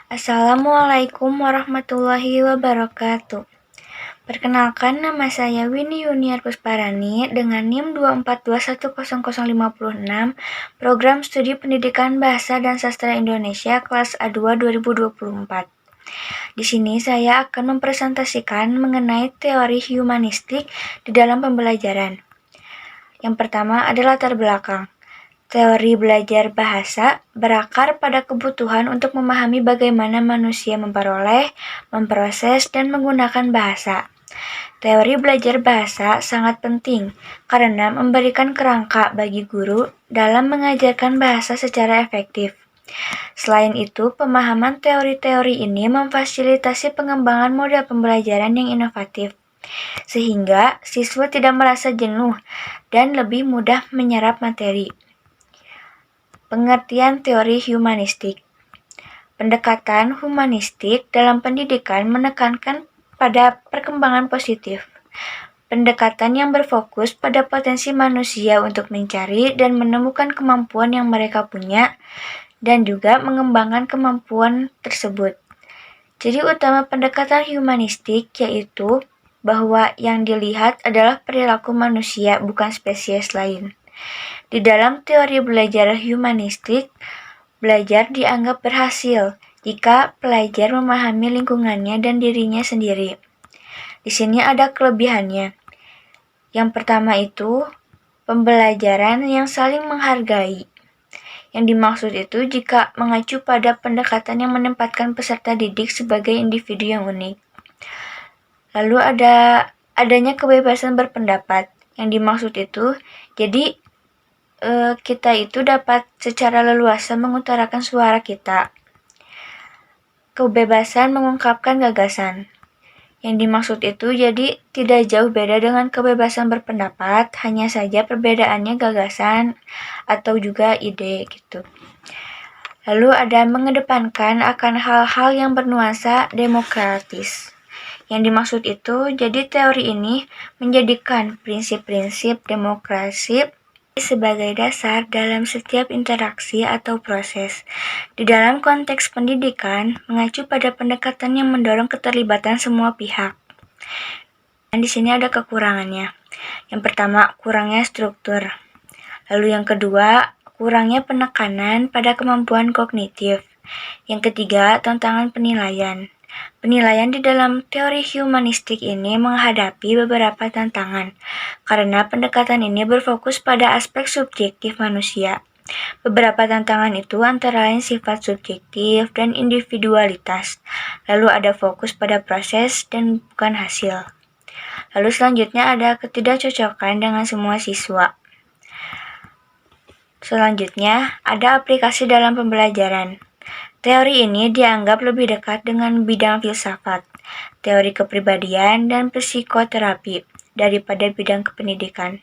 Assalamualaikum warahmatullahi wabarakatuh. Perkenalkan, nama saya Winnie Yuniar Pusparani dengan NIM 242100056, Program Studi Pendidikan Bahasa dan Sastra Indonesia kelas A2 2024. Di sini saya akan mempresentasikan mengenai teori humanistik di dalam pembelajaran. Yang pertama adalah latar belakang. Teori belajar bahasa berakar pada kebutuhan untuk memahami bagaimana manusia memperoleh, memproses, dan menggunakan bahasa. Teori belajar bahasa sangat penting karena memberikan kerangka bagi guru dalam mengajarkan bahasa secara efektif. Selain itu, pemahaman teori-teori ini memfasilitasi pengembangan model pembelajaran yang inovatif, sehingga siswa tidak merasa jenuh dan lebih mudah menyerap materi. Pengertian teori humanistik. Pendekatan humanistik dalam pendidikan menekankan pada perkembangan positif. Pendekatan yang berfokus pada potensi manusia untuk mencari dan menemukan kemampuan yang mereka punya dan juga mengembangkan kemampuan tersebut. Ciri utama pendekatan humanistik yaitu bahwa yang dilihat adalah perilaku manusia, bukan spesies lain. Di dalam teori belajar humanistik, belajar dianggap berhasil jika pelajar memahami lingkungannya dan dirinya sendiri. Di sini ada kelebihannya. Yang pertama itu, pembelajaran yang saling menghargai. Yang dimaksud itu jika mengacu pada pendekatan yang menempatkan peserta didik sebagai individu yang unik. Lalu adanya kebebasan berpendapat. Yang dimaksud itu, jadi kita itu dapat secara leluasa mengutarakan suara kita. Kebebasan mengungkapkan gagasan. Yang dimaksud itu jadi tidak jauh beda dengan kebebasan berpendapat, hanya saja perbedaannya gagasan atau juga ide gitu. Lalu ada mengedepankan akan hal-hal yang bernuansa demokratis. Yang dimaksud itu, jadi teori ini menjadikan prinsip-prinsip demokrasi sebagai dasar dalam setiap interaksi atau proses. Di dalam konteks pendidikan, mengacu pada pendekatan yang mendorong keterlibatan semua pihak. Dan di sini ada kekurangannya. Yang pertama, kurangnya struktur. Lalu yang kedua, kurangnya penekanan pada kemampuan kognitif. Yang ketiga, tantangan penilaian. Penilaian di dalam teori humanistik ini menghadapi beberapa tantangan, karena pendekatan ini berfokus pada aspek subjektif manusia. Beberapa tantangan itu antara lain sifat subjektif dan individualitas, lalu ada fokus pada proses dan bukan hasil. Lalu selanjutnya ada ketidakcocokan dengan semua siswa. Selanjutnya, ada aplikasi dalam pembelajaran. Teori ini dianggap lebih dekat dengan bidang filsafat, teori kepribadian, dan psikoterapi daripada bidang kependidikan.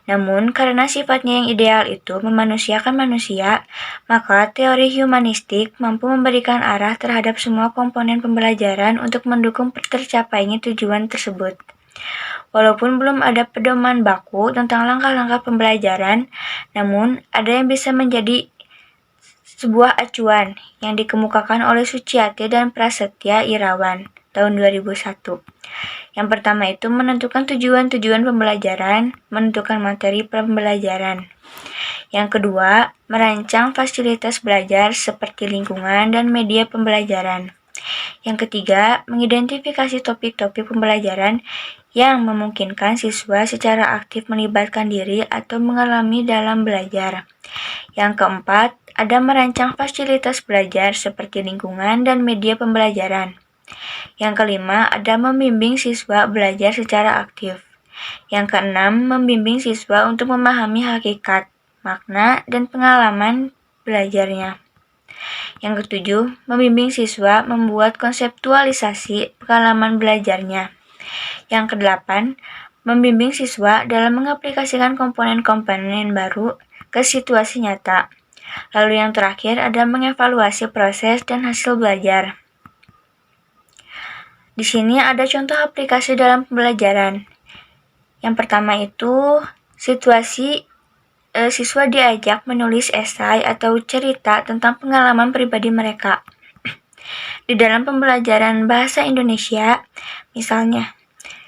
Namun, karena sifatnya yang ideal itu memanusiakan manusia, maka teori humanistik mampu memberikan arah terhadap semua komponen pembelajaran untuk mendukung tercapainya tujuan tersebut. Walaupun belum ada pedoman baku tentang langkah-langkah pembelajaran, namun ada yang bisa menjadi sebuah acuan yang dikemukakan oleh Suciati dan Prasetya Irawan tahun 2001. Yang pertama itu menentukan tujuan-tujuan pembelajaran, menentukan materi pembelajaran. Yang kedua, merancang fasilitas belajar seperti lingkungan dan media pembelajaran. Yang ketiga, mengidentifikasi topik-topik pembelajaran yang memungkinkan siswa secara aktif melibatkan diri atau mengalami dalam belajar. Yang keempat, ada merancang fasilitas belajar seperti lingkungan dan media pembelajaran. Yang kelima, ada membimbing siswa belajar secara aktif. Yang keenam, membimbing siswa untuk memahami hakikat, makna, dan pengalaman belajarnya. Yang ketujuh, membimbing siswa membuat konseptualisasi pengalaman belajarnya. Yang kedelapan, membimbing siswa dalam mengaplikasikan komponen-komponen baru ke situasi nyata. Lalu yang terakhir ada mengevaluasi proses dan hasil belajar. Di sini ada contoh aplikasi dalam pembelajaran. Yang pertama itu situasi siswa diajak menulis esai atau cerita tentang pengalaman pribadi mereka. Di dalam pembelajaran bahasa Indonesia, misalnya,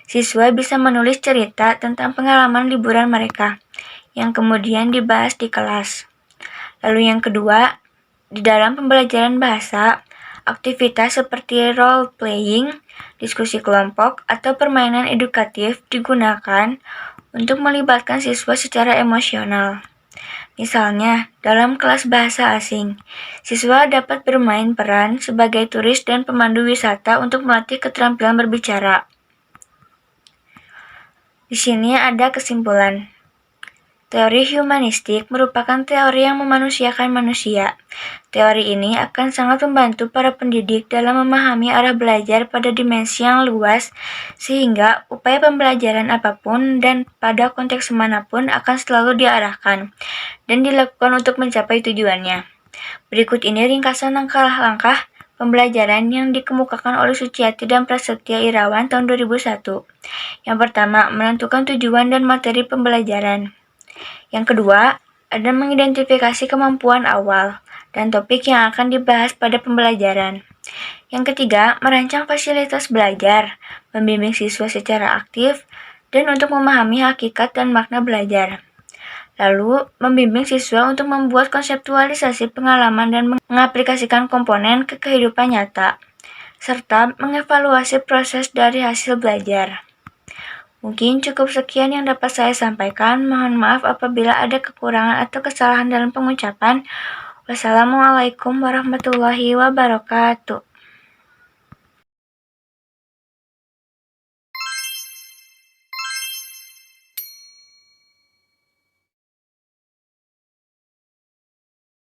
siswa bisa menulis cerita tentang pengalaman liburan mereka, yang kemudian dibahas di kelas. Lalu yang kedua, di dalam pembelajaran bahasa, aktivitas seperti role playing, diskusi kelompok, atau permainan edukatif digunakan untuk melibatkan siswa secara emosional. Misalnya, dalam kelas bahasa asing, siswa dapat bermain peran sebagai turis dan pemandu wisata untuk melatih keterampilan berbicara. Di sini ada kesimpulan. Teori humanistik merupakan teori yang memanusiakan manusia. Teori ini akan sangat membantu para pendidik dalam memahami arah belajar pada dimensi yang luas, sehingga upaya pembelajaran apapun dan pada konteks manapun akan selalu diarahkan dan dilakukan untuk mencapai tujuannya. Berikut ini ringkasan langkah-langkah pembelajaran yang dikemukakan oleh Suciati dan Prasetya Irawan tahun 2001. Yang pertama, menentukan tujuan dan materi pembelajaran. Yang kedua, ada mengidentifikasi kemampuan awal dan topik yang akan dibahas pada pembelajaran. Yang ketiga, merancang fasilitas belajar, membimbing siswa secara aktif, dan untuk memahami hakikat dan makna belajar. Lalu, membimbing siswa untuk membuat konseptualisasi pengalaman dan mengaplikasikan komponen ke kehidupan nyata, serta mengevaluasi proses dari hasil belajar. Mungkin cukup sekian yang dapat saya sampaikan. Mohon maaf apabila ada kekurangan atau kesalahan dalam pengucapan. Wassalamualaikum warahmatullahi wabarakatuh.